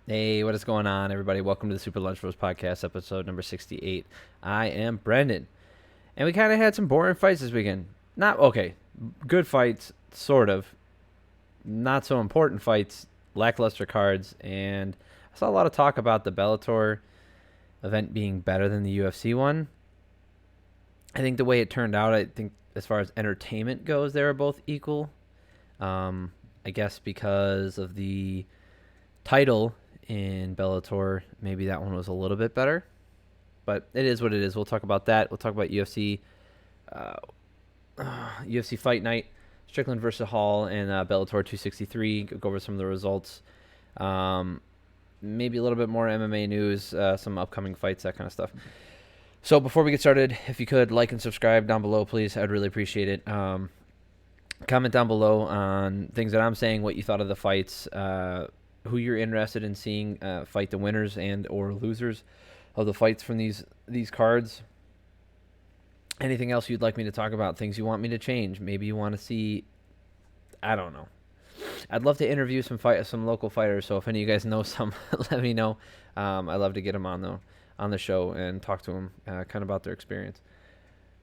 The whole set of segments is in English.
Hey, what is going on, everybody? Welcome to the Super Lunch Bros Podcast, episode number 68. I am Brendan, and we kind of had some boring fights this weekend. Not okay, good fights, sort of. Not so important fights, lackluster cards, and I saw a lot of talk about the Bellator event being better than the UFC one. I think the way it turned out, I think as far as entertainment goes, they were both equal. I guess because of the title in Bellator, maybe that one was a little bit better, but it is what it is. We'll talk about that. We'll talk about uh, UFC Fight Night, Strickland versus Hall, and Bellator 263. Go over some of the results. Um, Maybe a little bit more MMA news, some upcoming fights, that kind of stuff. So before we get started, if you could like and subscribe down below, please, I'd really appreciate it. Comment down below on things that I'm saying, what you thought of the fights, who you're interested in seeing fight the winners and or losers of the fights from these cards. Anything else you'd like me to talk about? Things you want me to change? Maybe you want to see. I don't know. I'd love to interview some local fighters. So if any of you guys know some, let me know. I'd love to get them on the show and talk to them kind of about their experience.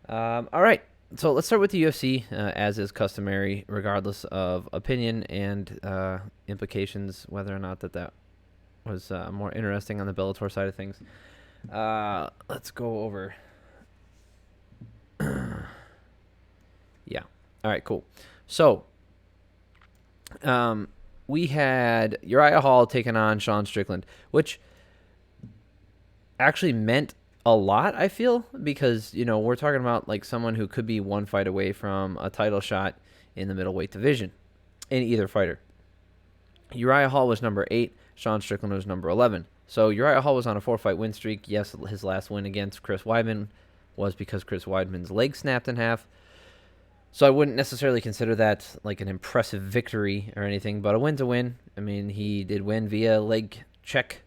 All right. So let's start with the UFC, as is customary, regardless of opinion and implications, whether or not that was more interesting on the Bellator side of things. Let's go over. Yeah. All right, cool. So we had Uriah Hall taking on Sean Strickland, which actually meant a lot, I feel, because we're talking about like someone who could be one fight away from a title shot in the middleweight division in either fighter. Uriah Hall was number 8, Sean Strickland was number 11. So Uriah Hall was on a 4-fight win streak. Yes, his last win against Chris Weidman was because Chris Weidman's leg snapped in half. So I wouldn't necessarily consider that like an impressive victory or anything, but a win's a win. I mean, he did win via leg check.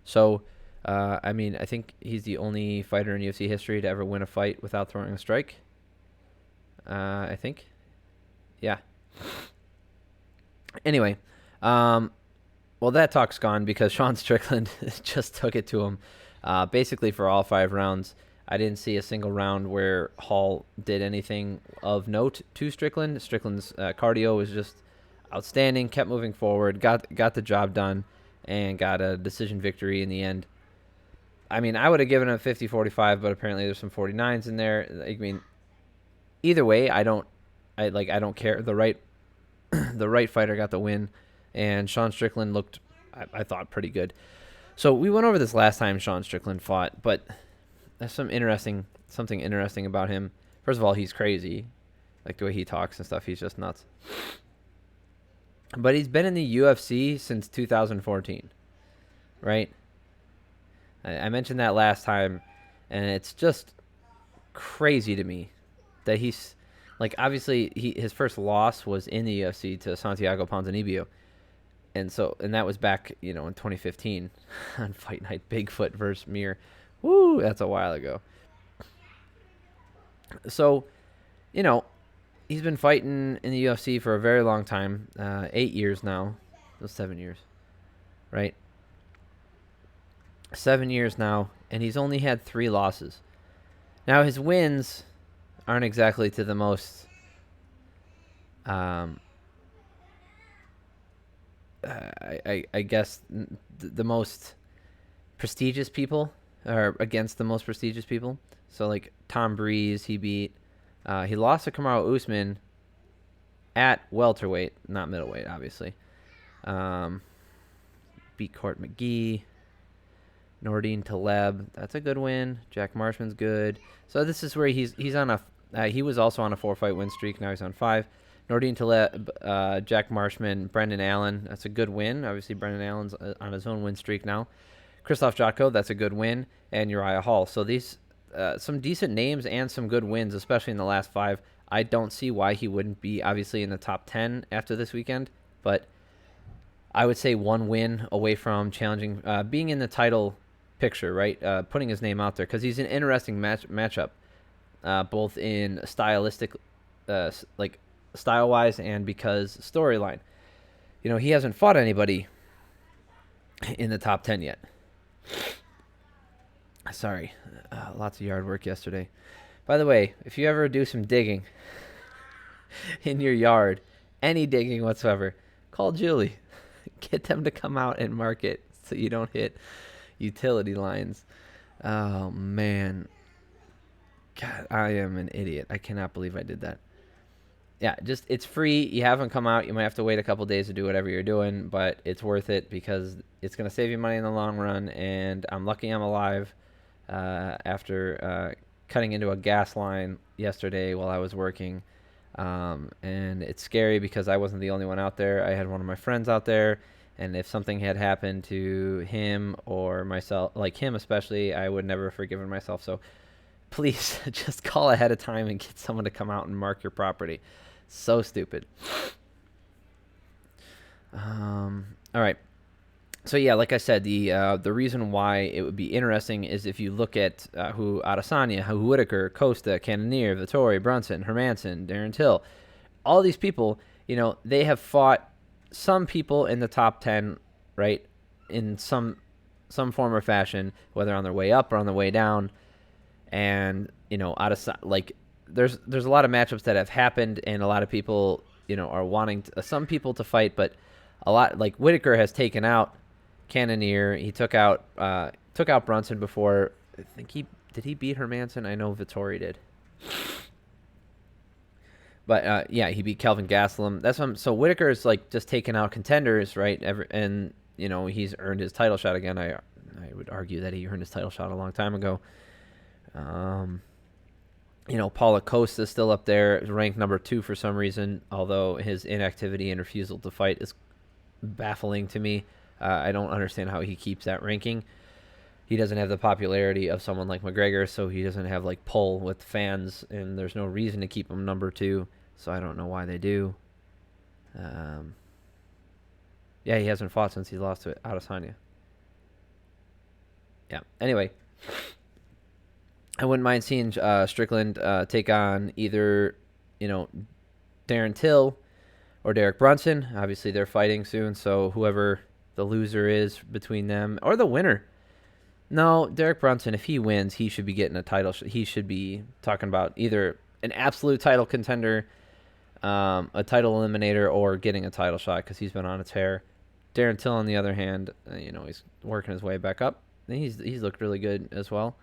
So I think he's the only fighter in UFC history to ever win a fight without throwing a strike. I think. Yeah. Anyway, well, that talk's gone because Sean Strickland just took it to him basically for all 5 rounds. I didn't see a single round where Hall did anything of note to Strickland. Strickland's cardio was just outstanding, kept moving forward, got the job done, and got a decision victory in the end. I mean, I would have given it 50-45, but apparently there's some 49s in there. I mean, either way, I don't care. The right fighter got the win, and Sean Strickland looked, I thought, pretty good. So we went over this last time Sean Strickland fought, but there's something interesting about him. First of all, he's crazy, like the way he talks and stuff. He's just nuts. But he's been in the UFC since 2014, right? I mentioned that last time, and it's just crazy to me that he's like, obviously his first loss was in the UFC to Santiago Ponzinibbio, and that was back in 2015 on Fight Night, Bigfoot versus Mir. Woo, that's a while ago. So, he's been fighting in the UFC for a very long time, 8 years now, 7 years, right? 7 years now, and he's only had 3 losses. Now his wins aren't exactly to the most I guess the most prestigious people, or against the most prestigious people. So like Tom Breeze, he beat. He lost to Kamaru Usman at welterweight, not middleweight, obviously. Beat Court McGee. Nordine Taleb, that's a good win. Jack Marshman's good. So this is where he's on a. He was also on a 4-fight win streak. Now he's on 5. Nordine Taleb, Jack Marshman, Brendan Allen. That's a good win. Obviously, Brendan Allen's on his own win streak now. Krzysztof Jotko, that's a good win. And Uriah Hall. So these some decent names and some good wins, especially in the last 5. I don't see why he wouldn't be obviously in the top 10 after this weekend. But I would say one win away from challenging, being in the title picture, right? Putting his name out there because he's an interesting matchup, both in stylistic, like style wise, and because storyline. He hasn't fought anybody in the top 10 yet. Sorry, lots of yard work yesterday. By the way, if you ever do some digging in your yard, any digging whatsoever, call Julie. Get them to come out and mark it so you don't hit utility lines. Oh, man. God, I am an idiot. I cannot believe I did that. Yeah, just it's free. You haven't come out. You might have to wait a couple days to do whatever you're doing, but it's worth it because it's going to save you money in the long run. And I'm lucky I'm alive after cutting into a gas line yesterday while I was working. And it's scary because I wasn't the only one out there. I had one of my friends out there. And if something had happened to him or myself, like him especially, I would never have forgiven myself. So please just call ahead of time and get someone to come out and mark your property. So stupid. All right. So yeah, like I said, the reason why it would be interesting is if you look at who Adesanya, who Whitaker, Costa, Cannonier, Vettori, Brunson, Hermanson, Darren Till, all these people, they have fought some people in the top 10, right, in some form or fashion, whether on their way up or on their way down. And there's a lot of matchups that have happened, and a lot of people are wanting some people to fight, but a lot like Whitaker has taken out Cannonier. He took out Brunson before. I think did he beat Hermanson? I know Vettori did, but yeah, he beat Kelvin Gastelum. That's so Whitaker is like just taking out contenders, right? And he's earned his title shot again. I would argue that he earned his title shot a long time ago. Paulo Costa is still up there, ranked number 2 for some reason, although his inactivity and refusal to fight is baffling to me. I don't understand how he keeps that ranking. He doesn't have the popularity of someone like McGregor, so he doesn't have like pull with fans, and there's no reason to keep him number 2, so I don't know why they do. Yeah, he hasn't fought since he lost to Adesanya. Yeah, anyway. I wouldn't mind seeing Strickland take on either, Darren Till or Derek Brunson. Obviously, they're fighting soon, so whoever the loser is between them or the winner. No, Derek Brunson, if he wins, he should be getting a title. He should be talking about either an absolute title contender, a title eliminator, or getting a title shot because he's been on a tear. Darren Till, on the other hand, he's working his way back up. He's looked really good as well.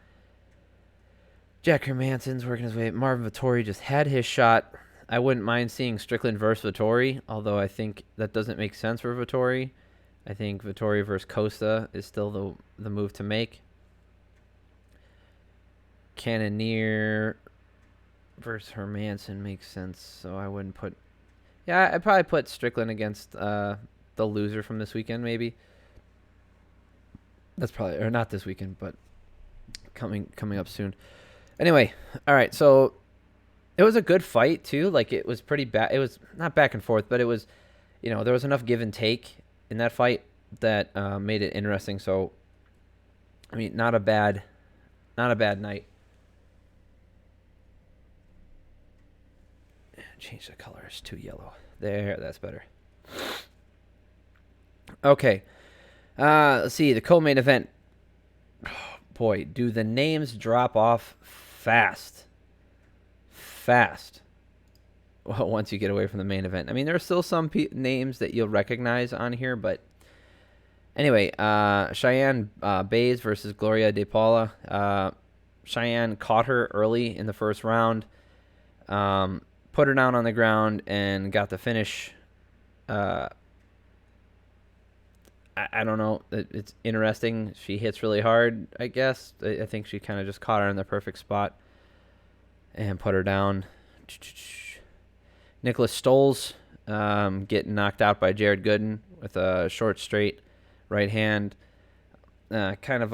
Jack Hermansson's working his way. Marvin Vettori just had his shot. I wouldn't mind seeing Strickland versus Vettori, although I think that doesn't make sense for Vettori. I think Vettori versus Costa is still the move to make. Cannonier versus Hermansson makes sense, so I wouldn't put... Yeah, I'd probably put Strickland against the loser from this weekend, maybe. That's probably... Or not this weekend, but coming up soon. Anyway, all right, so it was a good fight, too. Like, it was pretty bad. It was not back and forth, but it was, there was enough give and take in that fight that made it interesting. So, I mean, not a bad night. Change the color. It's too yellow. There, that's better. Okay. Let's see, the co-main event. Oh, boy, do the names drop off fast once you get away from the main event. I mean, there are still some names that you'll recognize on here, but anyway, Cheyenne Bays versus Gloria De Paula. Cheyenne caught her early in the first round, put her down on the ground, and got the finish. I don't know. It's interesting. She hits really hard, I guess. I think she kind of just caught her in the perfect spot and put her down. Nicholas Stoles getting knocked out by Jared Gooden with a short, straight right hand. Kind of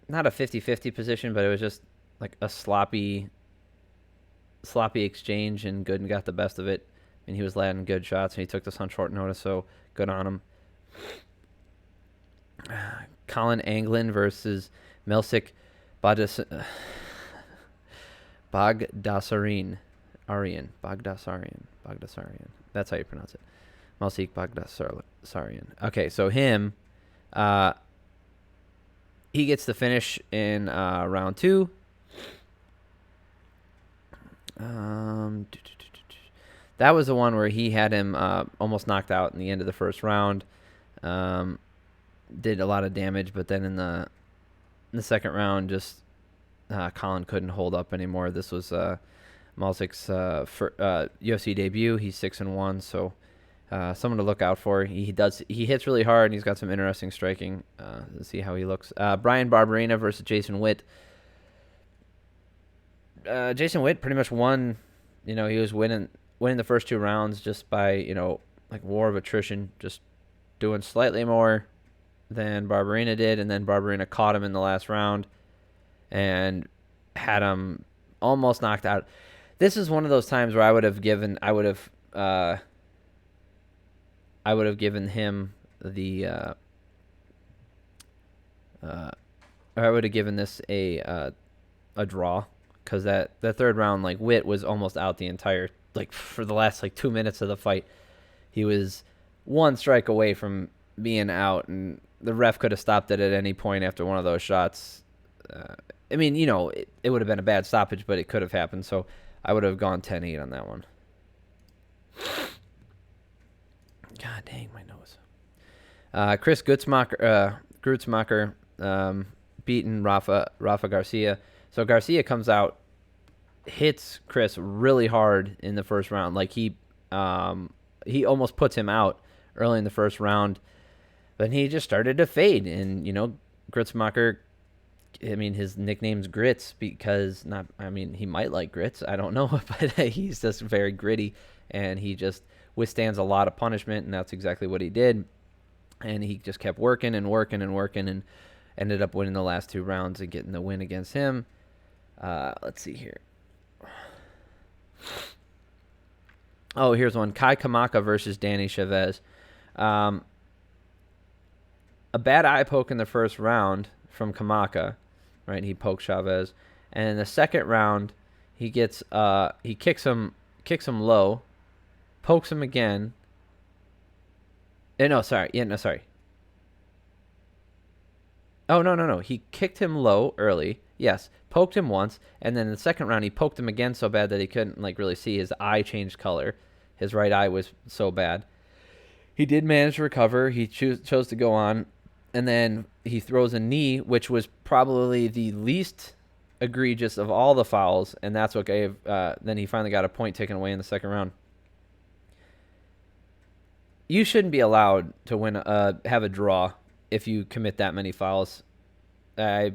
not a 50-50 position, but it was just like a sloppy exchange, and Gooden got the best of it. And he was landing good shots, and he took this on short notice, so good on him. Colin Anglin versus Melsik Baghdasaryan. Baghdasaryan. That's how you pronounce it. Malsik Bagdasaryan. Okay, so him, uh, he gets the finish in round 2. That was the one where he had him almost knocked out in the end of the first round. Did a lot of damage, but then in the second round, just Colin couldn't hold up anymore. This was Malsik's UFC debut. He's 6-1, so someone to look out for. He hits really hard, and he's got some interesting striking. Let's see how he looks. Brian Barberena versus Jason Witt. Jason Witt pretty much won. He was winning the first 2 rounds just by like war of attrition, just doing slightly more than Barberena did, and then Barberena caught him in the last round and had him almost knocked out. This is one of those times where I would have given him the I would have given this a draw, because that third round, like, Witt was almost out the entire, like, for the last 2 minutes of the fight. He was one strike away from being out, and the ref could have stopped it at any point after one of those shots. I mean, it would have been a bad stoppage, but it could have happened. So I would have gone 10-8 on that one. God dang, my nose. Chris Grutzmacher beaten Rafa Garcia. So Garcia comes out, hits Chris really hard in the first round. Like, he almost puts him out early in the first round. But he just started to fade. And, Grutzmacher, I mean, his nickname's Grits because he might like grits. I don't know. But he's just very gritty. And he just withstands a lot of punishment. And that's exactly what he did. And he just kept working and ended up winning the last 2 rounds and getting the win against him. Let's see here. Oh, here's one. Kai Kamaka versus Danny Chavez. A bad eye poke in the first round from Kamaka, right? He poked Chavez. And in the second round, he kicks him low, pokes him again. Sorry. Oh, no. He kicked him low early. Yes, poked him once, and then in the second round, he poked him again so bad that he couldn't really see. His eye changed color. His right eye was so bad. He did manage to recover. He chose to go on, and then he throws a knee, which was probably the least egregious of all the fouls, and that's what gave. Then he finally got a point taken away in the second round. You shouldn't be allowed to have a draw if you commit that many fouls. I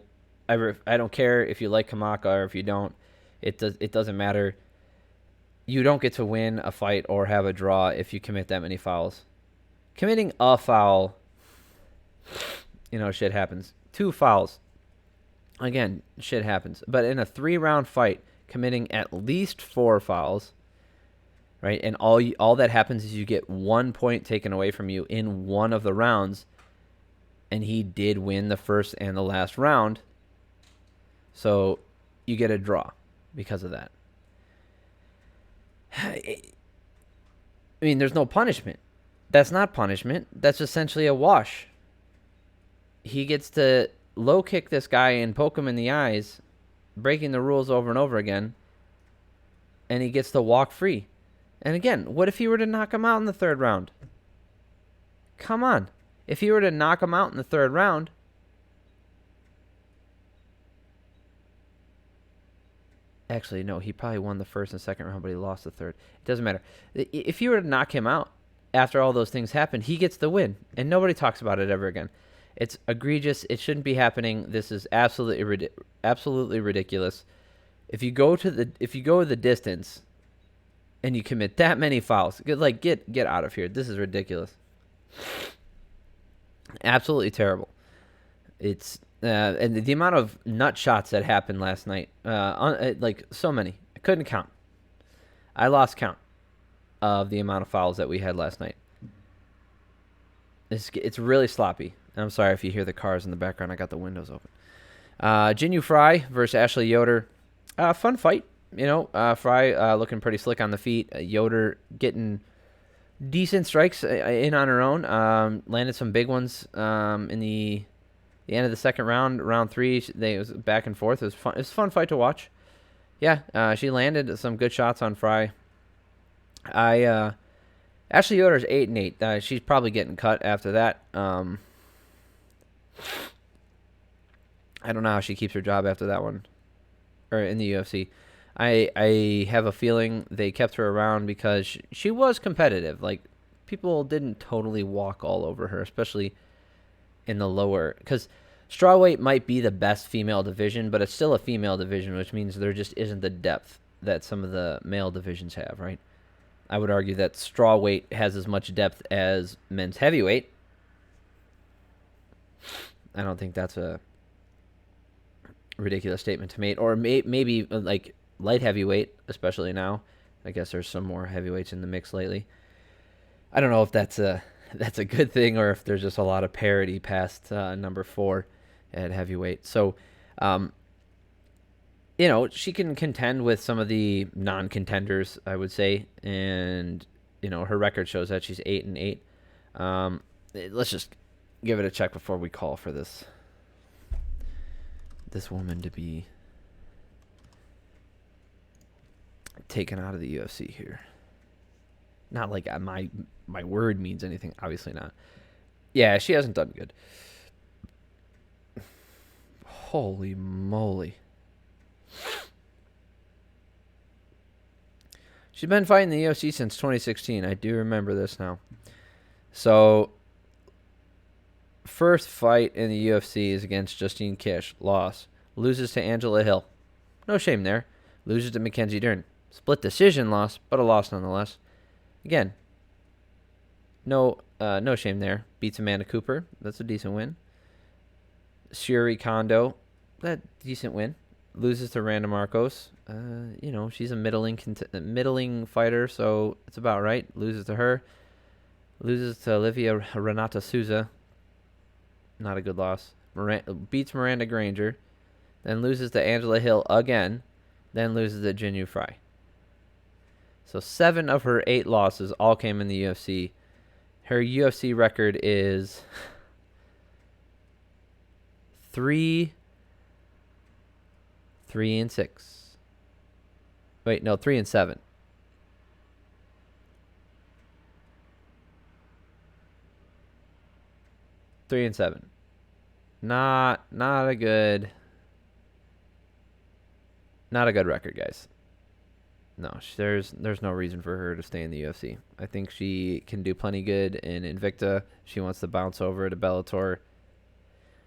don't care if you like Kamaka or if you don't. It doesn't matter. You don't get to win a fight or have a draw if you commit that many fouls. Committing a foul, shit happens. 2 fouls, again, shit happens. But in a 3-round fight, committing at least 4 fouls, right? And all that happens is you get 1 point taken away from you in one of the rounds. And he did win the first and the last round. So you get a draw because of that. I mean, there's no punishment. That's not punishment. That's essentially a wash. He gets to low kick this guy and poke him in the eyes, breaking the rules over and over again. And he gets to walk free. And again, what if he were to knock him out in the 3rd round? Come on. If he were to knock him out in the 3rd round, actually, no, he probably won the 1st and 2nd round, but he lost the 3rd. It doesn't matter. If you were to knock him out after all those things happened, he gets the win, and nobody talks about it ever again. It's egregious. It shouldn't be happening. This is absolutely ridiculous. If you go the distance and you commit that many fouls, get out of here. This is ridiculous. Absolutely terrible. It's and the amount of nut shots that happened last night, so many. I couldn't count. I lost count of the amount of fouls that we had last night. It's really sloppy. I'm sorry if you hear the cars in the background. I got the windows open. Jinyu Fry versus Ashley Yoder. Fun fight. Fry looking pretty slick on the feet. Yoder getting decent strikes in on her own. Landed some big ones in the end of the second round. Round three, it was back and forth. It was fun. It was a fun fight to watch. Yeah, she landed some good shots on Fry. Ashley Yoder's 8-8. She's probably getting cut after that. I don't know how she keeps her job after that one, or in the UFC. I have a feeling they kept her around because she was competitive. Like, people didn't totally walk all over her, especially in the lower, because strawweight might be the best female division, but it's still a female division, which means there just isn't the depth that some of the male divisions have, right? I would argue that strawweight has as much depth as men's heavyweight. I don't think that's a ridiculous statement to make, or maybe like light heavyweight, especially now. I guess there's some more heavyweights in the mix lately. I don't know if that's a good thing or if there's just a lot of parity past number 4 at heavyweight. So, she can contend with some of the non-contenders, I would say, and her record shows that she's 8-8. Let's just give it a check before we call for this woman to be taken out of the UFC here. Not like my word means anything. Obviously not. Yeah, she hasn't done good. Holy moly. She's been fighting the UFC since 2016. I do remember this now. So, first fight in the UFC is against Justine Kish. Loss. Loses to Angela Hill. No shame there. Loses to Mackenzie Dern. Split decision loss, but a loss nonetheless. Again, no shame there. Beats Amanda Cooper. That's a decent win. Shuri Kondo. That decent win. Loses to Randa Marcos. She's a middling fighter, so it's about right. Loses to her. Loses to Olivia Renata Souza. Not a good loss. Beats Miranda Granger. Then loses to Angela Hill again. Then loses to Jinyu Fry. So 7 of her 8 losses all came in the UFC. Her UFC record is 3-6. Wait, no, 3-7. Three and seven. Not a good record, guys. No, there's no reason for her to stay in the UFC. I think she can do plenty good in Invicta. She wants to bounce over to Bellator.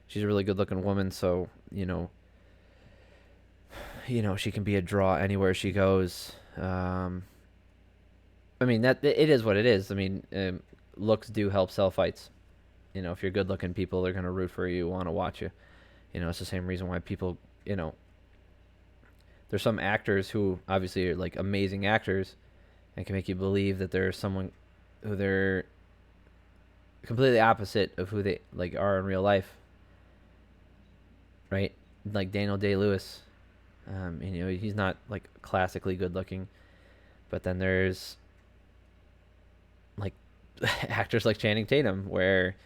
She's a really good-looking woman, so she can be a draw anywhere she goes. That it is what it is. Looks do help sell fights. If you're good-looking, people are gonna root for you, want to watch you. It's the same reason why people, there's some actors who obviously are like amazing actors and can make you believe that there's someone who they're completely opposite of who they like are in real life. Right? Like Daniel Day-Lewis. He's not like classically good looking, but then there's like actors like Channing Tatum where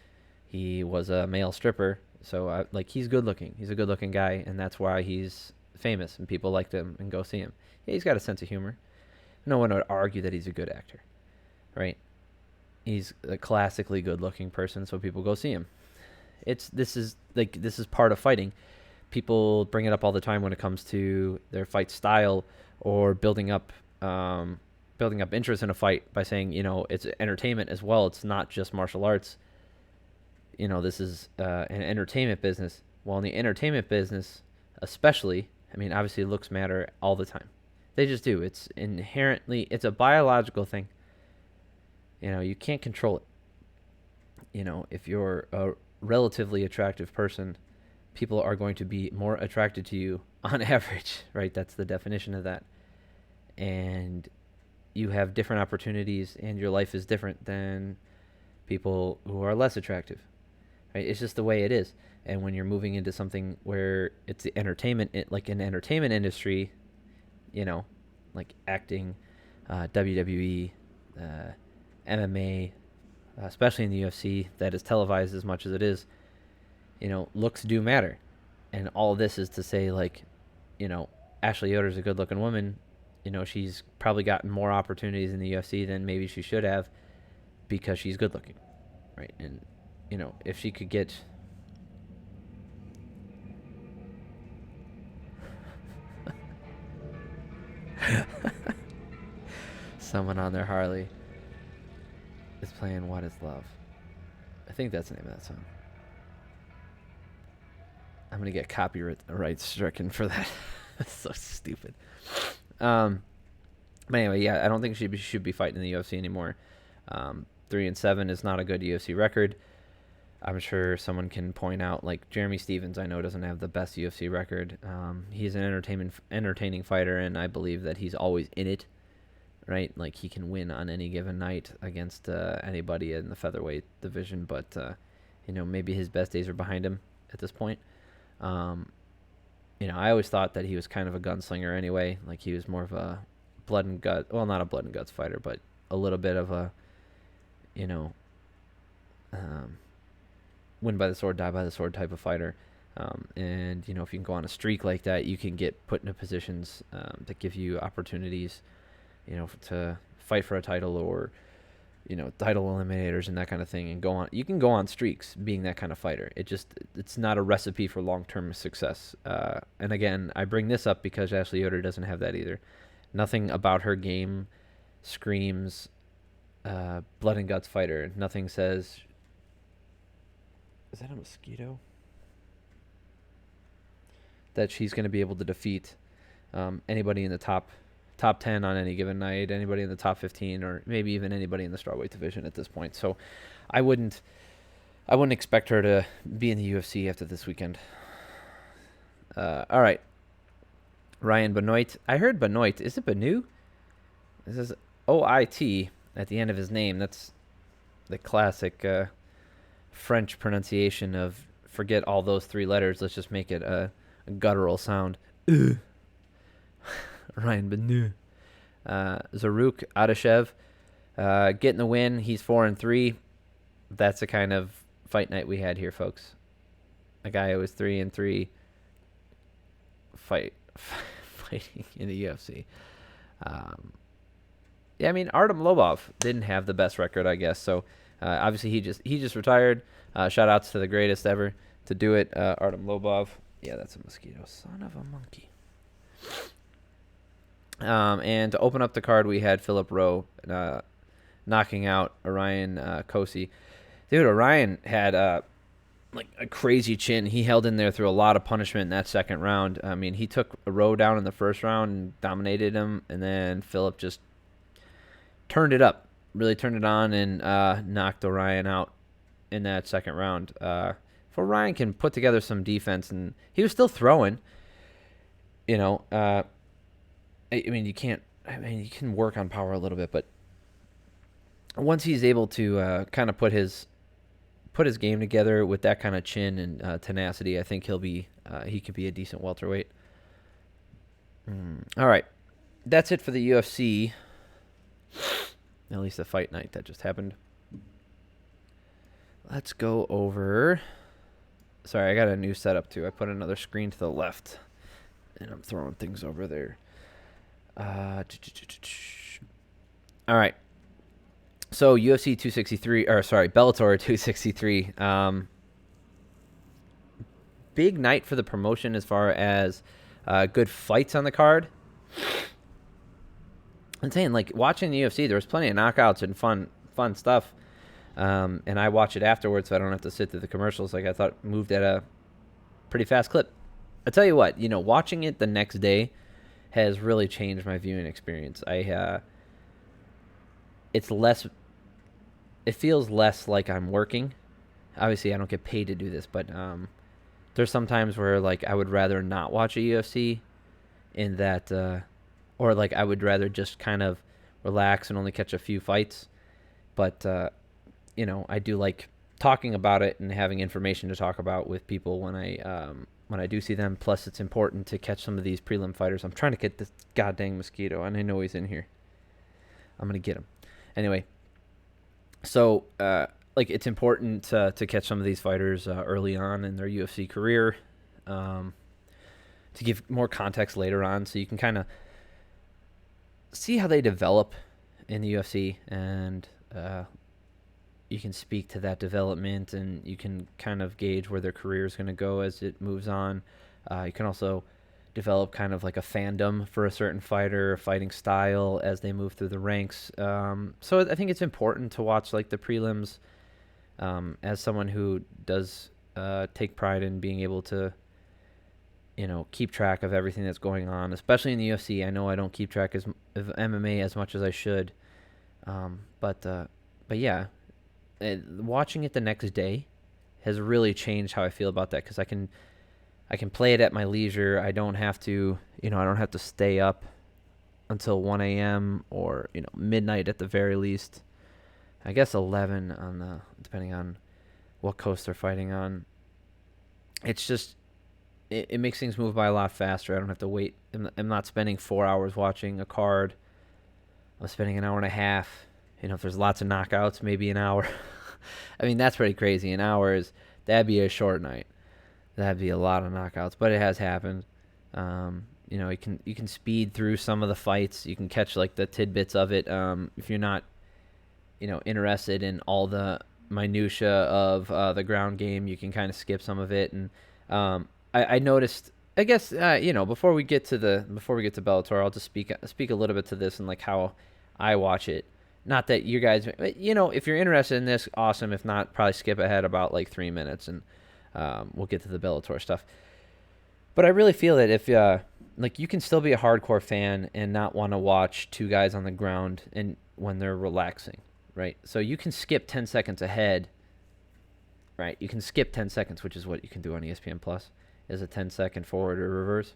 he was a male stripper. So he's good looking. He's a good looking guy, and that's why he's famous and people like him and go see him. Yeah, he's got a sense of humor. No one would argue that he's a good actor, right? He's a classically good-looking person, so people go see him. This is part of fighting. People bring it up all the time when it comes to their fight style or building up interest in a fight by saying, it's entertainment as well. It's not just martial arts. This is an entertainment business. Well, in the entertainment business, especially, obviously looks matter all the time. They just do. It's a biological thing. You can't control it. If you're a relatively attractive person, people are going to be more attracted to you on average, right? That's the definition of that. And you have different opportunities and your life is different than people who are less attractive, right? It's just the way it is. And when you're moving into something where it's the entertainment, like an entertainment industry, like acting, WWE, MMA, especially in the UFC, that is televised as much as it is, looks do matter. And all this is to say, like, Ashley Yoder's a good-looking woman. She's probably gotten more opportunities in the UFC than maybe she should have because she's good-looking, right? And, if she could get... Someone on their Harley is playing What Is Love. I think that's the name of that song. I'm going to get copyright stricken for that. That's so stupid. But anyway, yeah, I don't think she should be fighting in the UFC anymore. 3-7 is not a good UFC record. I'm sure someone can point out, like Jeremy Stevens, I know doesn't have the best UFC record. He's an entertaining fighter, and I believe that he's always in it, right? Like he can win on any given night against anybody in the featherweight division, but maybe his best days are behind him at this point. I always thought that he was kind of a gunslinger anyway. Like he was more of a blood and gut, well, not a blood and guts fighter, but a little bit of a, win by the sword, die by the sword type of fighter. And if you can go on a streak like that, you can get put into positions that give you opportunities, to fight for a title or, title eliminators and that kind of thing, and go on. You can go on streaks being that kind of fighter. It's not a recipe for long-term success. And again, I bring this up because Ashley Yoder doesn't have that either. Nothing about her game screams blood and guts fighter. Nothing says... Is that a mosquito? That she's going to be able to defeat anybody in the top 10 on any given night, anybody in the top 15, or maybe even anybody in the strawweight division at this point. So I wouldn't expect her to be in the UFC after this weekend. All right. Ryan Benoit. I heard Benoit. Is it Benoit? This is OIT at the end of his name. That's the classic French pronunciation of forget all those three letters. Let's just make it a guttural sound. Ryan Benoit. Zaruk Adashev getting the win. He's 4-3. That's the kind of fight night we had here, folks. A guy who was 3-3 fighting in the UFC. Yeah, I mean, Artem Lobov didn't have the best record, I guess. So obviously he just retired. Shout outs to the greatest ever to do it, Artem Lobov. Yeah, that's a mosquito. Son of a monkey. And to open up the card, we had Philip Rowe knocking out Orion Kosi. Dude, Orion had like a crazy chin. He held in there through a lot of punishment in that second round. I mean, he took Rowe down in the first round and dominated him, and then Philip just turned it up, really turned it on, and knocked Orion out in that second round. If Orion can put together some defense, and he was still throwing, I mean, you can work on power a little bit, but once he's able to kind of put his game together with that kind of chin and tenacity, I think he could be a decent welterweight. All right, that's it for the UFC. At least the fight night that just happened. Let's go over. Sorry, I got a new setup too. I put another screen to the left, and I'm throwing things over there. All right. So UFC 263, or sorry, Bellator 263. Big night for the promotion as far as good fights on the card. I'm saying, like, watching the UFC, there was plenty of knockouts and fun stuff. And I watch it afterwards, so I don't have to sit through the commercials. Like, I thought it moved at a pretty fast clip. I'll tell you what, watching it the next day has really changed my viewing experience. It feels less like I'm working. Obviously, I don't get paid to do this, but there's some times where, like, I would rather not watch a UFC in that, or, like, I would rather just kind of relax and only catch a few fights. But, I do like talking about it and having information to talk about with people when I do see them. Plus, it's important to catch some of these prelim fighters. I'm trying to get this goddamn mosquito, and I know he's in here. I'm going to get him. Anyway, So, like, it's important to catch some of these fighters early on in their UFC career, um, to give more context later on, so you can kind of see how they develop in the UFC, and you can speak to that development, and you can kind of gauge where their career is going to go as it moves on. You can also develop kind of like a fandom for a certain fighter, a fighting style as they move through the ranks. So I think it's important to watch like the prelims, as someone who does take pride in being able to, keep track of everything that's going on, especially in the UFC. I know I don't keep track of MMA as much as I should, but yeah, watching it the next day has really changed how I feel about that, because I can play it at my leisure. I don't have to, I don't have to stay up until 1 a.m. or, midnight at the very least. I guess 11 depending on what coast they're fighting on. It's just, it makes things move by a lot faster. I don't have to wait. I'm not spending 4 hours watching a card. I'm spending an hour and a half. If there's lots of knockouts, maybe an hour. I mean, that's pretty crazy. An hour that'd be a short night. That'd be a lot of knockouts, but it has happened. You can speed through some of the fights. You can catch like the tidbits of it. If you're not, interested in all the minutia of the ground game, you can kind of skip some of it. And I noticed. I guess before we get to Bellator, I'll just speak a little bit to this and like how I watch it. Not that you guys, if you're interested in this, awesome. If not, probably skip ahead about like 3 minutes and we'll get to the Bellator stuff. But I really feel that if you can still be a hardcore fan and not want to watch two guys on the ground and when they're relaxing, right? So you can skip 10 seconds ahead, right? You can skip 10 seconds, which is what you can do on ESPN Plus, is a 10-second forward or reverse.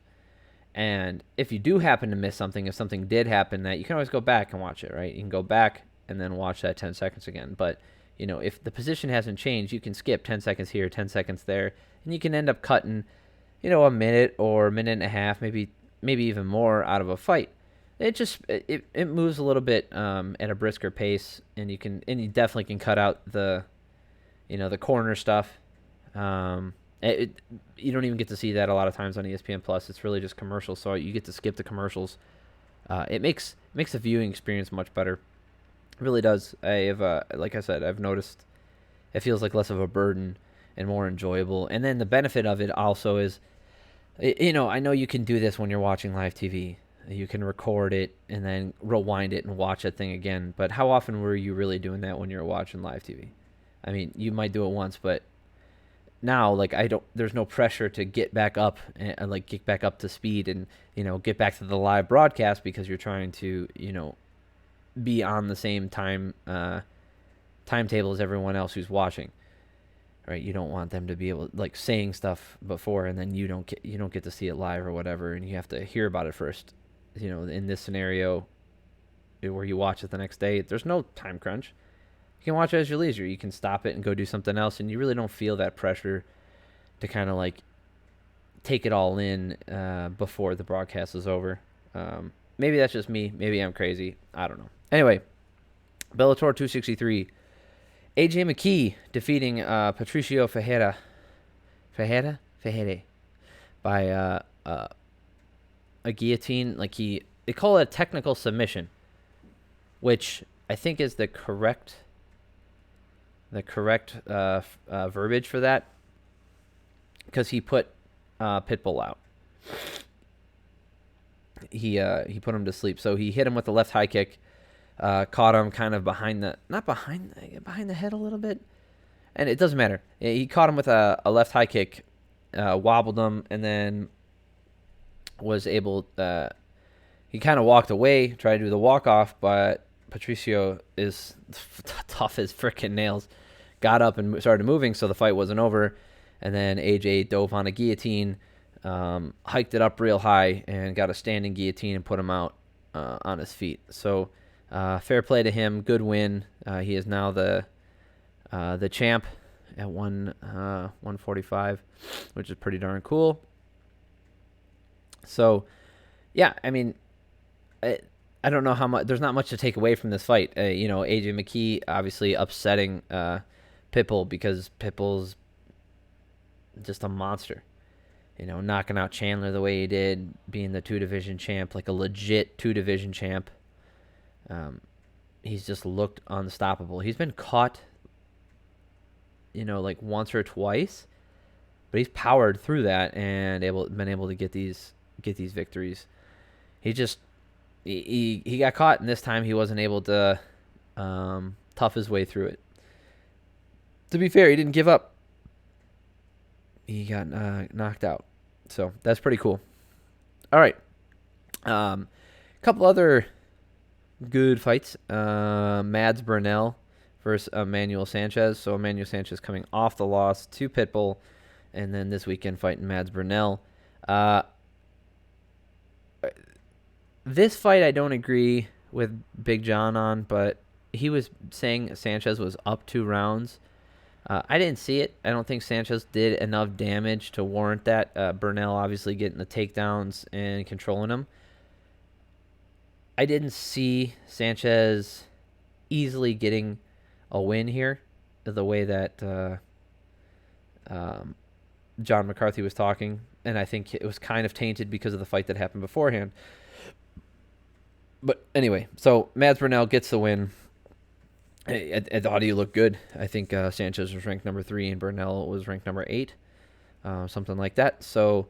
And if you do happen to miss something, if something did happen, that you can always go back and watch it, right? You can go back and then watch that 10 seconds again. But if the position hasn't changed, you can skip 10 seconds here, 10 seconds there, and you can end up cutting, a minute or a minute and a half, maybe even more out of a fight. It moves a little bit at a brisker pace, and you definitely can cut out the corner stuff. You don't even get to see that a lot of times on ESPN Plus. It's really just commercials, so you get to skip the commercials. It makes the viewing experience much better. It really does. Like I said, I've noticed it feels like less of a burden and more enjoyable. And then the benefit of it also is, I know you can do this when you're watching live TV. You can record it and then rewind it and watch that thing again. But how often were you really doing that when you were watching live TV? I mean, you might do it once, but now, there's no pressure to get back up and get back up to speed and, get back to the live broadcast, because you're trying to, be on the same timetable as everyone else who's watching, right? You don't want them to be able saying stuff before, and then you don't get to see it live or whatever, and you have to hear about it first. In this scenario where you watch it the next day, there's no time crunch. You can watch it as your leisure. You can stop it and go do something else, and you really don't feel that pressure to kind of take it all in before the broadcast is over. Maybe that's just me. Maybe I'm crazy. I don't know. Anyway, Bellator 263. AJ McKee defeating Patricio Ferreira by a guillotine. They call it a technical submission, which I think is the correct verbiage for that, because he put Pitbull out. He put him to sleep. So he hit him with the left high kick, caught him kind of behind the head a little bit, and it doesn't matter. He caught him with a left high kick, wobbled him, and then was able. He kind of walked away, tried to do the walk off, but Patricio is tough as frickin' nails. Got up and started moving, so the fight wasn't over. And then AJ dove on a guillotine, hiked it up real high, and got a standing guillotine and put him out on his feet. So fair play to him. Good win. He is now the champ at 145, which is pretty darn cool. So, yeah, I mean, I don't know how much. There's not much to take away from this fight. AJ McKee obviously upsetting Pitbull because Pitbull's just a monster. Knocking out Chandler the way he did, being the 2 division champ, like a legit 2 division champ. He's just looked unstoppable. He's been caught, like once or twice, but he's powered through that and been able to get these victories. He got caught, and this time he wasn't able to tough his way through it. To be fair, he didn't give up. He got knocked out. So that's pretty cool. All right. Couple other good fights. Mads Burnell versus Emmanuel Sanchez. So Emmanuel Sanchez coming off the loss to Pitbull, and then this weekend fighting Mads Burnell. This fight I don't agree with Big John on, but he was saying Sanchez was up 2 rounds. I didn't see it. I don't think Sanchez did enough damage to warrant that. Burnell obviously getting the takedowns and controlling him. I didn't see Sanchez easily getting a win here the way that John McCarthy was talking, and I think it was kind of tainted because of the fight that happened beforehand. But anyway, so Mads Burnell gets the win. I thought he looked good. I think Sanchez was ranked number 3 and Burnell was ranked number 8, something like that. So,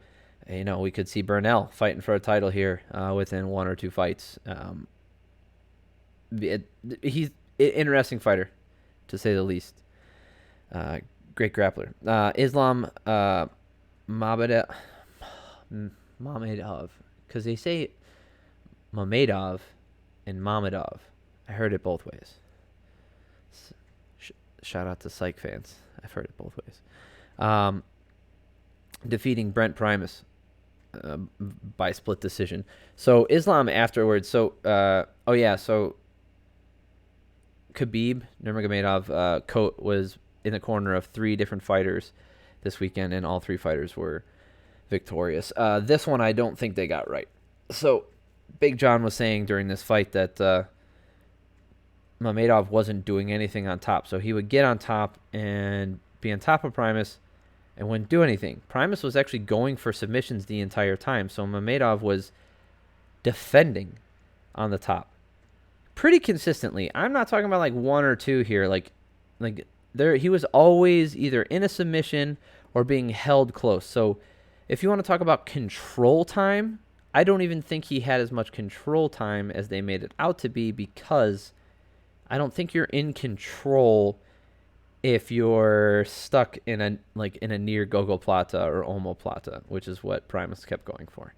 we could see Burnell fighting for a title here within 1 or 2 fights. He's an interesting fighter, to say the least. Great grappler. Islam Mamedov, because they say Mamedov and Mamedov. I heard it both ways. Shout out to Psych fans. I've heard it both ways. Defeating Brent Primus by split decision. So Islam afterwards. So so Khabib Nurmagomedov was in the corner of 3 different fighters this weekend, and all 3 fighters were victorious. This one I don't think they got right. So Big John was saying during this fight that Mamedov wasn't doing anything on top. So he would get on top and be on top of Primus and wouldn't do anything. Primus was actually going for submissions the entire time. So Mamedov was defending on the top pretty consistently. I'm not talking about like 1 or 2 here. Like there, he was always either in a submission or being held close. So if you want to talk about control time, I don't even think he had as much control time as they made it out to be, because I don't think you're in control if you're stuck in a near gogoplata or omoplata, which is what Primus kept going for.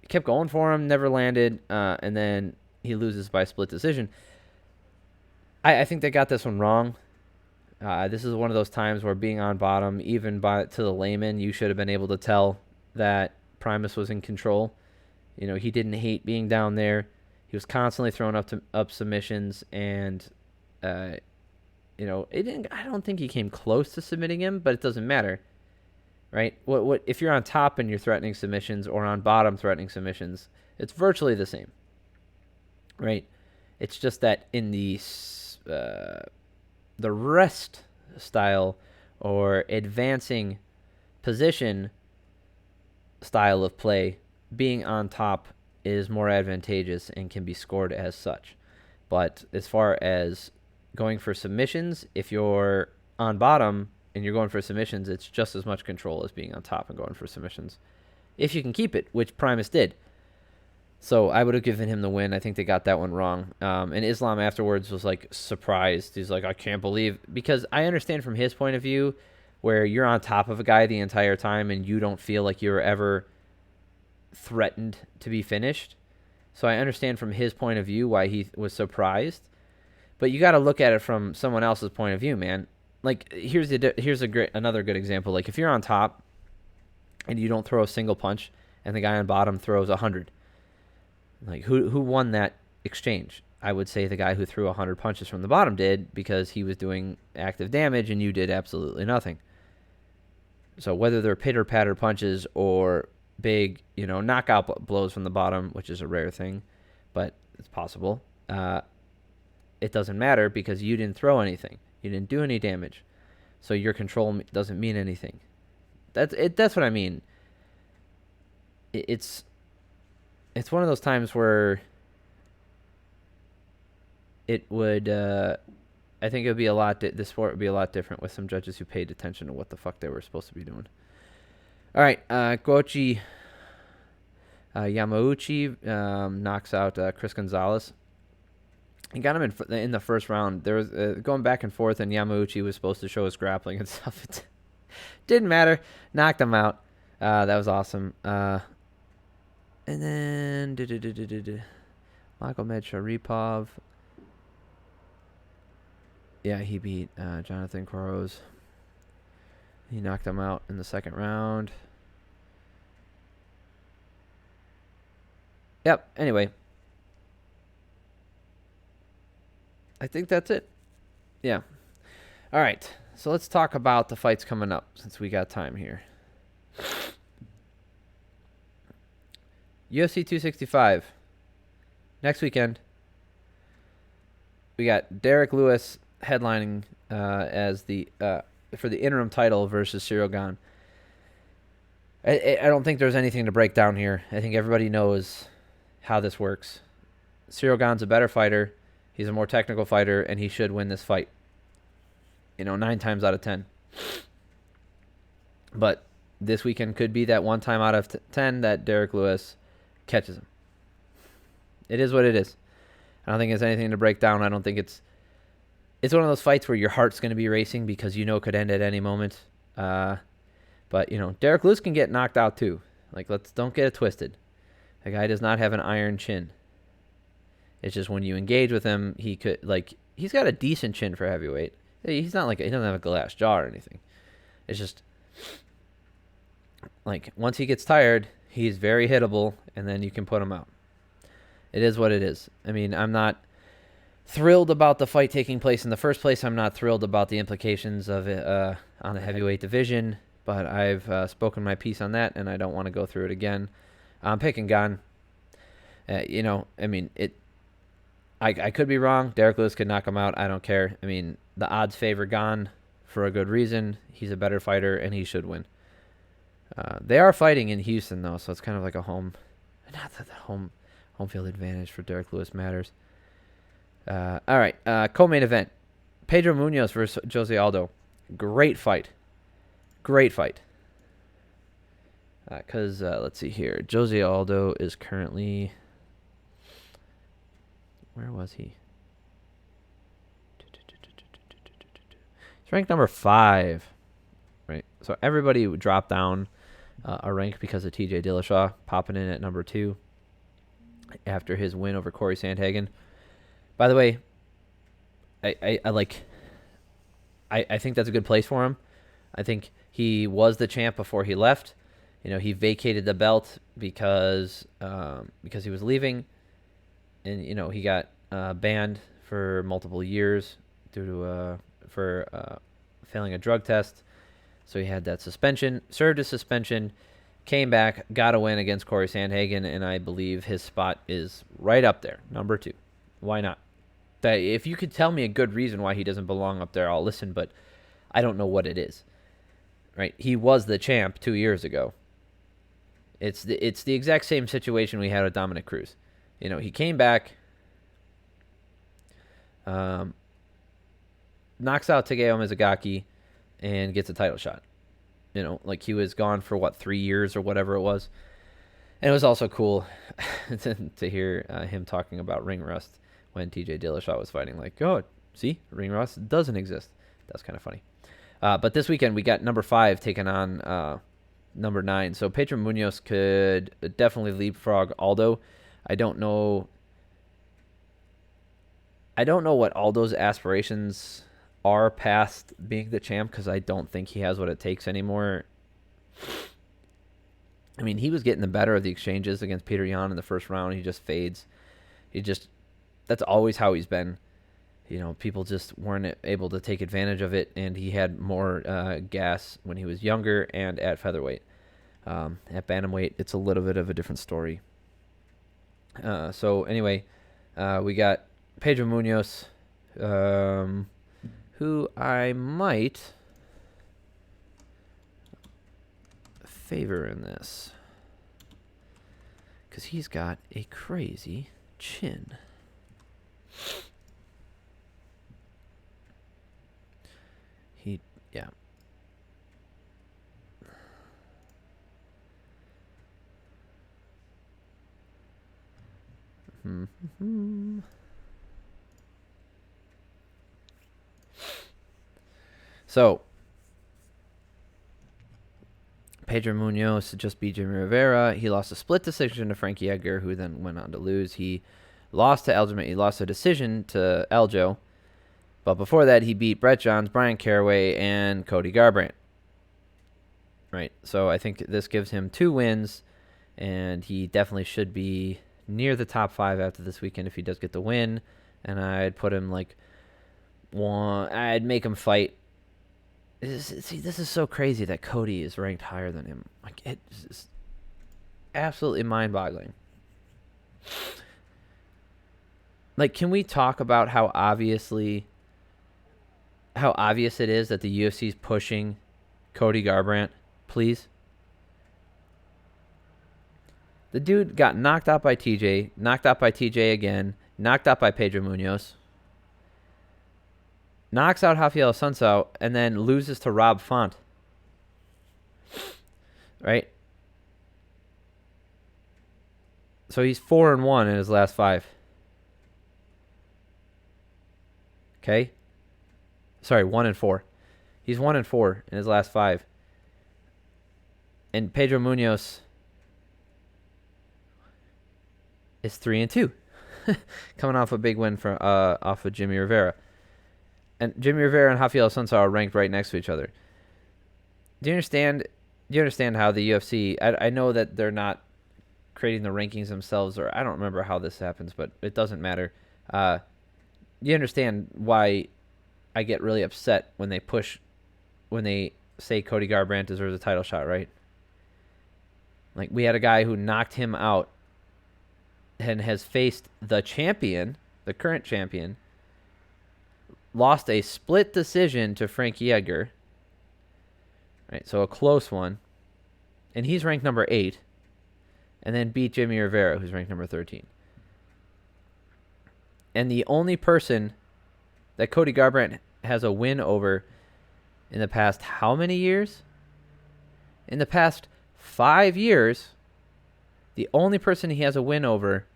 Kept going for him, never landed, and then he loses by split decision. I think they got this one wrong. This is one of those times where being on bottom, even to the layman, you should have been able to tell that Primus was in control. He didn't hate being down there. He was constantly throwing up submissions, and it didn't. I don't think he came close to submitting him, but it doesn't matter, right? What if you're on top and you're threatening submissions, or on bottom threatening submissions? It's virtually the same, right? It's just that in the rest style or advancing position style of play, being on top is more advantageous and can be scored as such. But as far as going for submissions, if you're on bottom and you're going for submissions, it's just as much control as being on top and going for submissions, if you can keep it, which Primus did. So I would have given him the win. I think they got that one wrong. And Islam afterwards was like surprised. He's like, I can't believe, because I understand from his point of view where you're on top of a guy the entire time and you don't feel like you're ever threatened to be finished. So I understand from his point of view why he was surprised. But you got to look at it from someone else's point of view, man. Like here's another good example. Like if you're on top and you don't throw a single punch and the guy on bottom throws 100. Like who won that exchange? I would say the guy who threw 100 punches from the bottom did, because he was doing active damage and you did absolutely nothing. So whether they're pitter-patter punches or big, knockout blows from the bottom, which is a rare thing, but it's possible. It doesn't matter because you didn't throw anything. You didn't do any damage. So your control doesn't mean anything. That's what I mean. It's one of those times where it would I think it would be a lot the sport would be a lot different with some judges who paid attention to what the fuck they were supposed to be doing. All right, Goichi Yamauchi knocks out Chris Gonzalez. He got him in the first round. There was going back and forth, and Yamauchi was supposed to show his grappling and stuff. It didn't matter. Knocked him out. That was awesome. And then Magomed Sharipov. Yeah, he beat Jonathan Kroos. He knocked him out in the second round. Yep, anyway. I think that's it. Yeah. All right, so let's talk about the fights coming up since we got time here. UFC 265. Next weekend, we got Derek Lewis headlining as the for the interim title versus Cyril Gane. I don't think there's anything to break down here. I think everybody knows how this works. Cyril Gane's a better fighter. He's a more technical fighter, and he should win this fight. 9 times out of 10. But this weekend could be that 1 time out of 10 that Derek Lewis catches him. It is what it is. I don't think there's anything to break down. I don't think it's one of those fights where your heart's going to be racing because it could end at any moment. But Derek Lewis can get knocked out too. Don't get it twisted. The guy does not have an iron chin. It's just when you engage with him, he's got a decent chin for heavyweight. He's not he doesn't have a glass jaw or anything. It's just once he gets tired, he's very hittable, and then you can put him out. It is what it is. I mean, I'm not thrilled about the fight taking place in the first place. I'm not thrilled about the implications of it on the heavyweight division, but I've spoken my piece on that, and I don't want to go through it again. I'm picking Gane. I could be wrong. Derek Lewis could knock him out. I don't care. I mean, the odds favor Gane for a good reason. He's a better fighter, and he should win. They are fighting in Houston, though, so it's kind of like a home. Not that the home field advantage for Derek Lewis matters. All right, co-main event. Pedro Munoz versus Jose Aldo. Great fight. Because, let's see here. Jose Aldo is currently... Where was he? He's ranked number 5. Right? So everybody would drop down a rank because of TJ Dillashaw popping in at number 2 after his win over Corey Sandhagen. By the way, I think that's a good place for him. I think he was the champ before he left. He vacated the belt because he was leaving, and he got banned for multiple years due to for failing a drug test. So he had that suspension, served his suspension, came back, got a win against Corey Sandhagen, and I believe his spot is right up there, number 2. Why not? If you could tell me a good reason why he doesn't belong up there, I'll listen, but I don't know what it is. Right? He was the champ 2 years ago. It's the exact same situation we had with Dominic Cruz. He came back, knocks out Tegeo Mizugaki, and gets a title shot. He was gone for 3 years or whatever it was. And it was also cool to hear him talking about ring rust when TJ Dillashaw was fighting. See, ring rust doesn't exist. That's kind of funny. But this weekend we got number 5 taking on number 9. So Pedro Munoz could definitely leapfrog Aldo. I don't know what Aldo's aspirations are past being the champ, because I don't think he has what it takes anymore. I mean, he was getting the better of the exchanges against Peter Yan in the first round. He just fades. That's always how he's been. People just weren't able to take advantage of it, and he had more gas when he was younger and at featherweight. At bantamweight, it's a little bit of a different story. So anyway, we got Pedro Munoz, who I might favor in this because he's got a crazy chin. Yeah. So, Pedro Munoz just beat Jimmy Rivera. He lost a split decision to Frankie Edgar, who then went on to lose. He lost to Aljamain. He lost a decision to Aljo. But before that, he beat Brett Johns, Brian Caraway, and Cody Garbrandt. Right. So I think this gives him 2 wins, and he definitely should be near the top 5 after this weekend if he does get the win. And I'd put him like one. I'd make him fight. See, this is so crazy that Cody is ranked higher than him. Like, it's absolutely mind-boggling. Like, can we talk about how obvious it is that the UFC is pushing Cody Garbrandt, please? The dude got knocked out by TJ, knocked out by TJ again, knocked out by Pedro Munoz, knocks out Rafael Sunsao, and then loses to Rob Font. Right? So he's 4-1 in his last 5. Okay? Sorry, 1-4. He's 1-4 in his last 5. And Pedro Munoz is 3-2. Coming off a big win off of Jimmy Rivera. And Jimmy Rivera and Rafael Sunsao are ranked right next to each other. Do you understand how the UFC... I know that they're not creating the rankings themselves, or I don't remember how this happens, but it doesn't matter. You understand why I get really upset when they say Cody Garbrandt deserves a title shot, right? Like, we had a guy who knocked him out and has faced the champion, the current champion, lost a split decision to Frankie Edgar. Right, so a close one. And he's ranked number 8. And then beat Jimmy Rivera, who's ranked number 13. And the only person that Cody Garbrandt has a win over in the past how many years? In the past 5 years, the only person he has a win over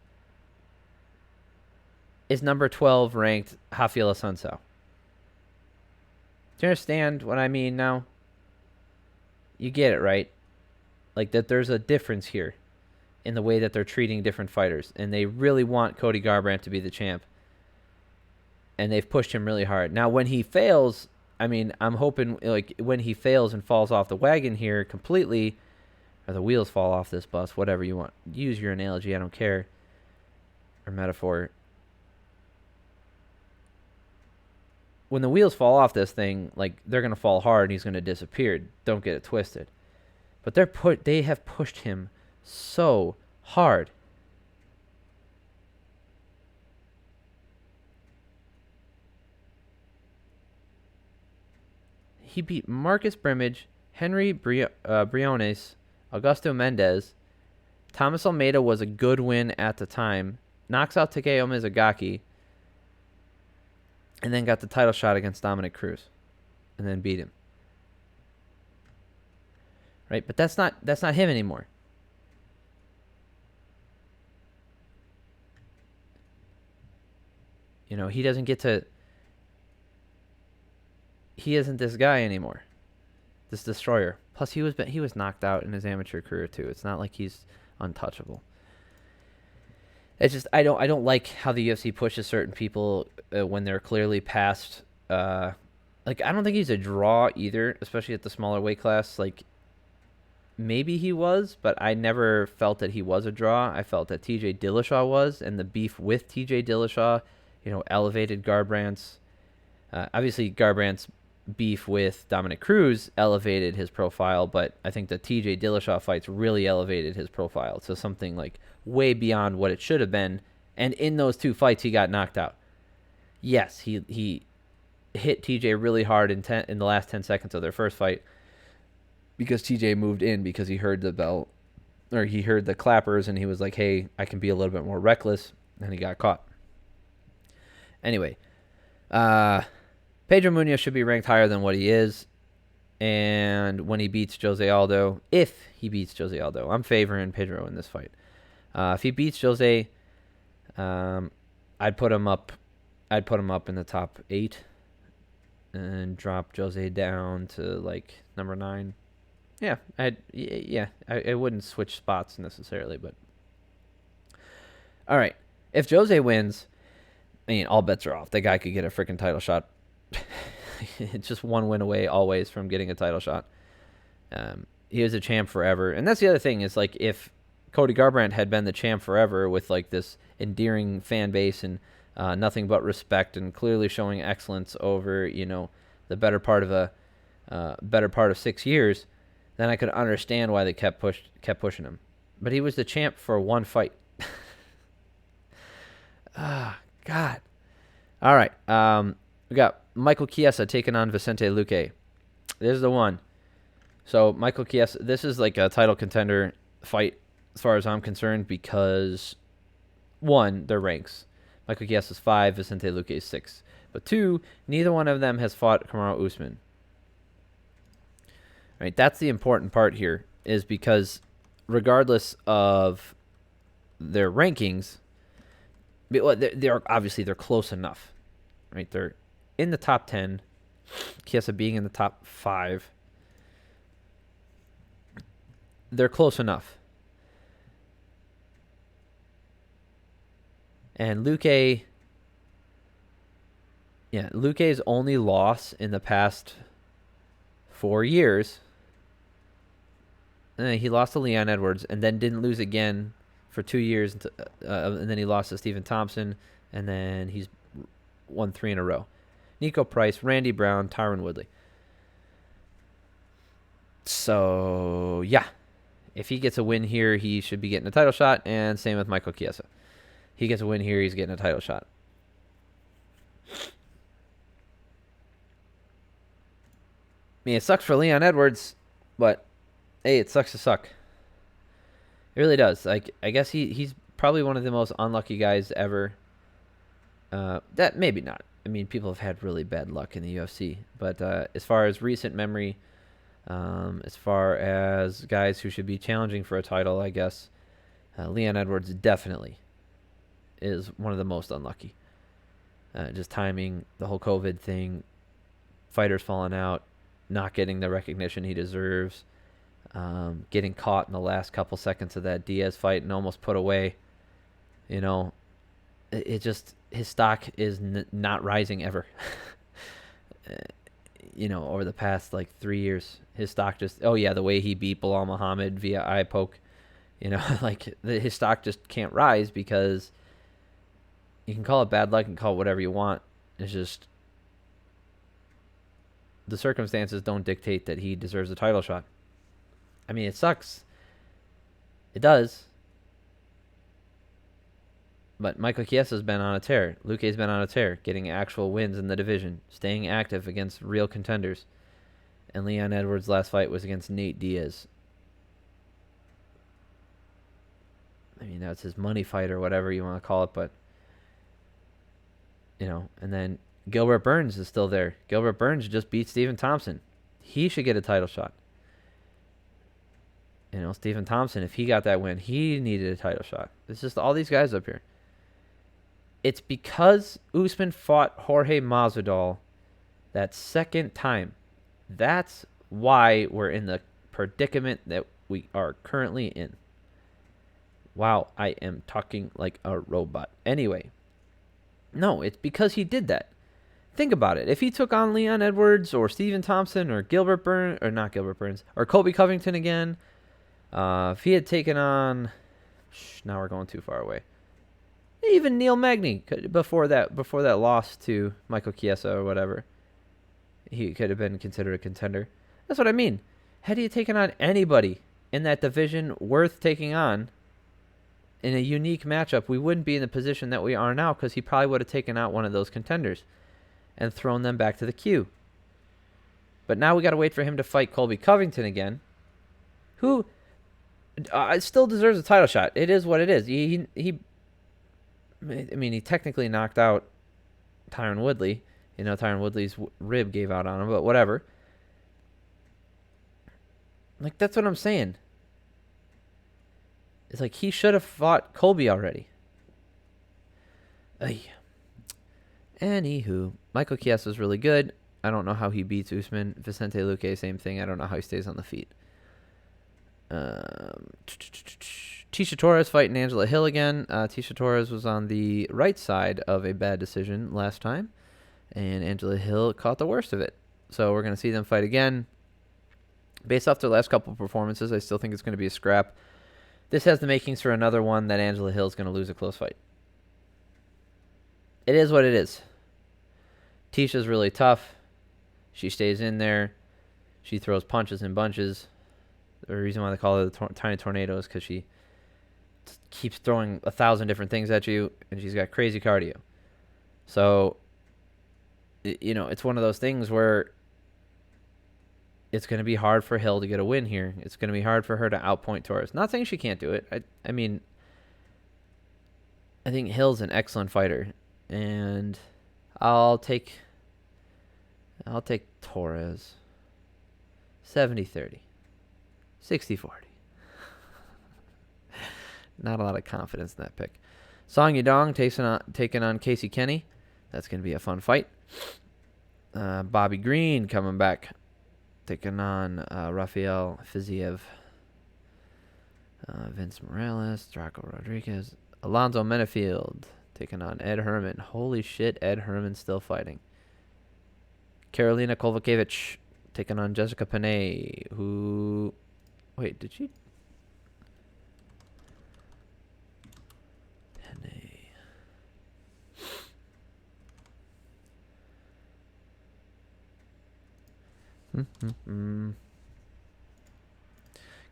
is number 12 ranked Rafael Sunsao. Do you understand what I mean now? You get it, right? Like, that there's a difference here in the way that they're treating different fighters. And they really want Cody Garbrandt to be the champ. And they've pushed him really hard. Now, when he fails, I mean, I'm hoping, like, when he fails and falls off the wagon here completely, or the wheels fall off this bus, whatever you want. Use your analogy, I don't care. Or metaphor. When the wheels fall off this thing, like, they're going to fall hard and he's going to disappear. Don't get it twisted. But they have pushed him so hard. He beat Marcus Brimage, Henry Briones, Augusto Mendez. Thomas Almeida was a good win at the time. Knocks out Takeo Mizugaki. And then got the title shot against Dominic Cruz. And then beat him. Right? But that's not him anymore. You know, he doesn't get to... He isn't this guy anymore. This destroyer. Plus, he was knocked out in his amateur career too. It's not like he's untouchable. It's just I don't like how the UFC pushes certain people when they're clearly past. Like, I don't think he's a draw either, especially at the smaller weight class. Like, maybe he was, but I never felt that he was a draw. I felt that TJ Dillashaw was, and the beef with TJ Dillashaw, elevated Garbrandt's. Obviously, Garbrandt's beef with Dominic Cruz elevated his profile, but I think the TJ Dillashaw fights really elevated his profile to something like way beyond what it should have been. And in those 2 fights, he got knocked out. Yes, he hit TJ really hard in the last 10 seconds of their first fight because TJ moved in because he heard the bell, or he heard the clappers, and he was like, hey, I can be a little bit more reckless, and he got caught. Anyway, Pedro Munoz should be ranked higher than what he is, and when he beats Jose Aldo, if he beats Jose Aldo, I'm favoring Pedro in this fight. If he beats Jose, I'd put him up in the top 8 and drop Jose down to like number 9. Yeah, I wouldn't switch spots necessarily, but all right. If Jose wins, I mean, all bets are off. That guy could get a freaking title shot. It's just one win away always from getting a title shot. He was a champ forever, and that's the other thing is like if Cody Garbrandt had been the champ forever with like this endearing fan base and nothing but respect and clearly showing excellence over the better part of 6 years, then I could understand why they kept pushing him. But he was the champ for one fight. God. All right. We got Michael Chiesa taking on Vicente Luque. This is the one. So Michael Chiesa, this is like a title contender fight as far as I'm concerned because, 1, their ranks. Michael Chiesa is 5, Vicente Luque is 6. But 2, neither one of them has fought Kamaru Usman. Right, that's the important part here, is because regardless of their rankings, they're obviously they're close enough, right? They're in the top 10. Chiesa being in the top 5, they're close enough. And Luque's only loss in the past 4 years. He lost to Leon Edwards and then didn't lose again for 2 years. And then he lost to Stephen Thompson. And then he's won 3 in a row. Nico Price, Randy Brown, Tyron Woodley. So, yeah. If he gets a win here, he should be getting a title shot. And same with Michael Chiesa. He gets a win here, he's getting a title shot. I mean, it sucks for Leon Edwards, but hey, it sucks to suck. It really does. Like, I guess he's probably one of the most unlucky guys ever. That maybe not. I mean, people have had really bad luck in the UFC, but as far as recent memory, as far as guys who should be challenging for a title, I guess Leon Edwards definitely is one of the most unlucky. Just timing, the whole COVID thing, fighters falling out, not getting the recognition he deserves, getting caught in the last couple seconds of that Diaz fight and almost put away. It just, his stock is not rising ever. Over the past like 3 years, his stock just, the way he beat Bilal Muhammad via eye poke, his stock just can't rise because you can call it bad luck and call it whatever you want. It's just the circumstances don't dictate that he deserves a title shot. I mean, it sucks. It does. But Michael Chiesa's been on a tear. Luque's been on a tear, getting actual wins in the division, staying active against real contenders. And Leon Edwards' last fight was against Nate Diaz. I mean, that's his money fight or whatever you want to call it, but and then Gilbert Burns is still there. Gilbert Burns just beat Stephen Thompson. He should get a title shot. Stephen Thompson, if he got that win, he needed a title shot. It's just all these guys up here. It's because Usman fought Jorge Masvidal that second time. That's why we're in the predicament that we are currently in. Wow, I am talking like a robot. Anyway. No, it's because he did that. Think about it. If he took on Leon Edwards or Stephen Thompson or Gilbert Burns, or not Gilbert Burns, or Colby Covington again, if he had taken on, now we're going too far away. Even Neil Magny before that loss to Michael Chiesa or whatever. he could have been considered a contender. That's what I mean. Had he taken on anybody in that division worth taking on in a unique matchup, we wouldn't be in the position that we are now, because he probably would have taken out one of those contenders and thrown them back to the queue. But now we got to wait for him to fight Colby Covington again, who still deserves a title shot. It is what it is. He technically knocked out Tyron Woodley. Tyron Woodley's rib gave out on him, but whatever. Like, that's what I'm saying. It's like he should have fought Colby already. Ay. Anywho, Michael Chiesa is really good. I don't know how he beats Usman. Vicente Luque, same thing. I don't know how he stays on the feet. Tisha Torres fighting Angela Hill again. Tisha Torres was on the right side of a bad decision last time, and Angela Hill caught the worst of it. So we're going to see them fight again. Based off their last couple of performances, I still think it's going to be a scrap. This has the makings for another one that Angela Hill is going to lose a close fight. It is what it is. Tisha's really tough. She stays in there. She throws punches and bunches. The reason why they call her the tiny tornado is because she keeps throwing 1,000 different things at you, and she's got crazy cardio. So, it's one of those things where it's going to be hard for Hill to get a win here. It's going to be hard for her to outpoint Torres. Not saying she can't do it. I think Hill's an excellent fighter, and I'll take Torres 70-30. 60-40. Not a lot of confidence in that pick. Song Yadong taking on Casey Kenny. That's going to be a fun fight. Bobby Green coming back, taking on Rafael Fiziev. Vince Morales, Draco Rodriguez. Alonzo Menefield taking on Ed Herman. Holy shit, Ed Herman's still fighting. Karolina Kovacevic taking on Jessica Panay, who... Wait, did she... Panay...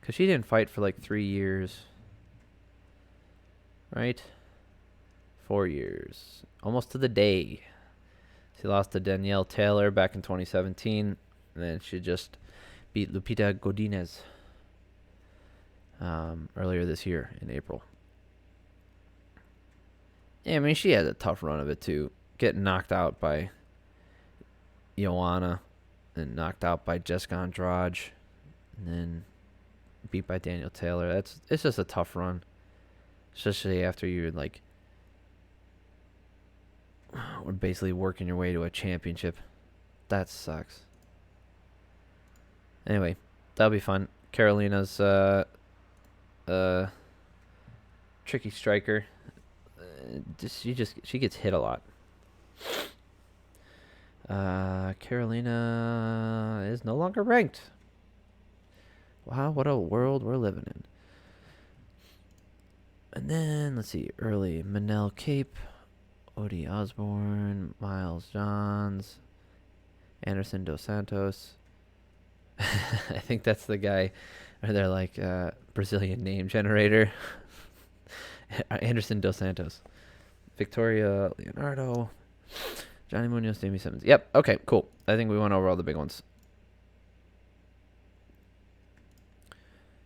Because she didn't fight for like 3 years. Right? 4 years. Almost to the day. She lost to Danielle Taylor back in 2017. And then she just beat Lupita Godinez earlier this year in April. Yeah, she had a tough run of it too. Getting knocked out by Joanna, and knocked out by Jessica Andrade, and then beat by Danielle Taylor. It's just a tough run, especially after you're like, we're basically working your way to a championship. That sucks. Anyway, that'll be fun. Carolina's tricky striker. She gets hit a lot. Carolina is no longer ranked. Wow, what a world we're living in. And then, let's see, early Manel Cape, Odie Osborne, Miles Johns, Anderson Dos Santos. I think that's the guy where they're like Brazilian name generator. Anderson Dos Santos. Victoria Leonardo. Johnny Munoz, Jamie Simmons. Yep. Okay, cool. I think we went over all the big ones.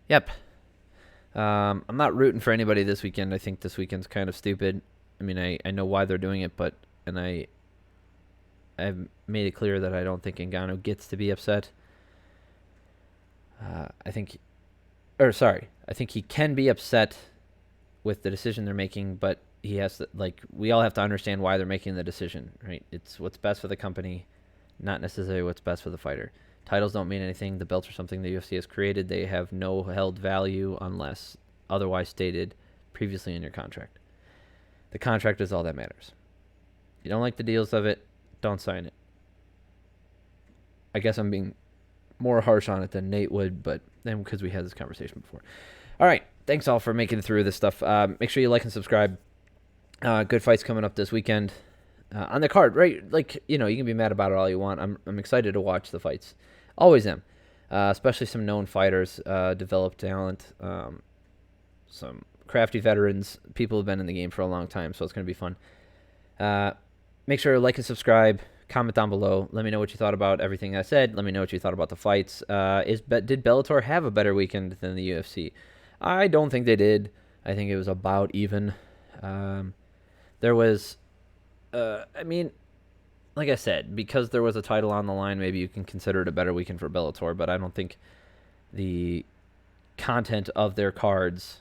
Yep. I'm not rooting for anybody this weekend. I think this weekend's kind of stupid. I know why they're doing it, I've made it clear that I don't think Ngannou gets to be upset. I think he can be upset with the decision they're making, but he has to, we all have to understand why they're making the decision, right? It's what's best for the company, not necessarily what's best for the fighter. Titles don't mean anything. The belts are something the UFC has created. They have no held value unless otherwise stated previously in your contract. The contract is all that matters. You don't like the deals of it, don't sign it. I guess I'm being more harsh on it than Nate would, but then because we had this conversation before. All right. Thanks all for making it through this stuff. Make sure you like and subscribe. Good fights coming up this weekend. on the card, right? Like, you can be mad about it all you want. I'm excited to watch the fights. Always am. Especially some known fighters, developed talent, some crafty veterans, people who've been in the game for a long time, so it's going to be fun. Make sure to like and subscribe, comment down below. Let me know what you thought about everything I said. Let me know what you thought about the fights. Did Bellator have a better weekend than the UFC? I don't think they did. I think it was about even. There was, like I said, because there was a title on the line, maybe you can consider it a better weekend for Bellator, but I don't think the content of their cards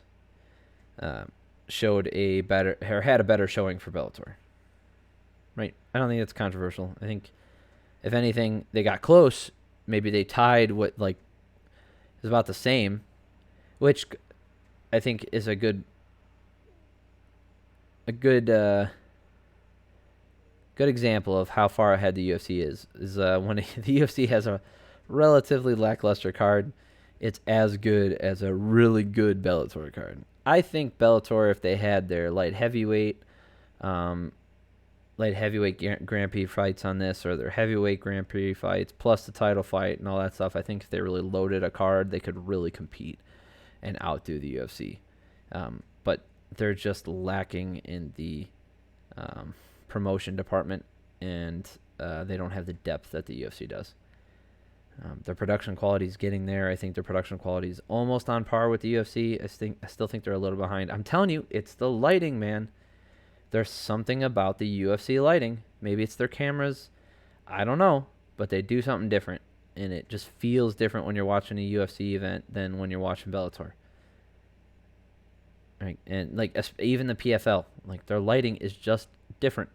had a better showing for Bellator. Right? I don't think that's controversial. I think, if anything, they got close. Maybe they tied what is about the same, which I think is a good example of how far ahead the UFC is when the UFC has a relatively lackluster card, it's as good as a really good Bellator card. I think Bellator, if they had their light heavyweight Grand Prix fights on this, or their heavyweight Grand Prix fights, plus the title fight and all that stuff, I think if they really loaded a card, they could really compete and outdo the UFC. But they're just lacking in the promotion department, and they don't have the depth that the UFC does. Their production quality is getting there. I think their production quality is almost on par with the UFC. I still think they're a little behind. I'm telling you, it's the lighting, man. There's something about the UFC lighting. Maybe it's their cameras. I don't know, but they do something different, and it just feels different when you're watching a UFC event than when you're watching Bellator. Right? And even the PFL, their lighting is just different.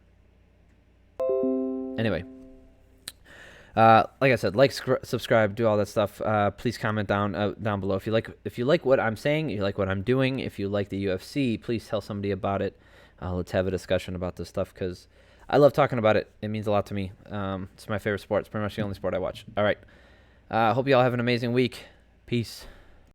Anyway, like I said, subscribe, do all that stuff. Please comment down below if you like what I'm saying, you like what I'm doing. If you like the UFC, please tell somebody about it. Let's have a discussion about this stuff, because I love talking about it. It means a lot to me. It's my favorite sport. It's pretty much the only sport I watch. All right. Hope you all have an amazing week. Peace.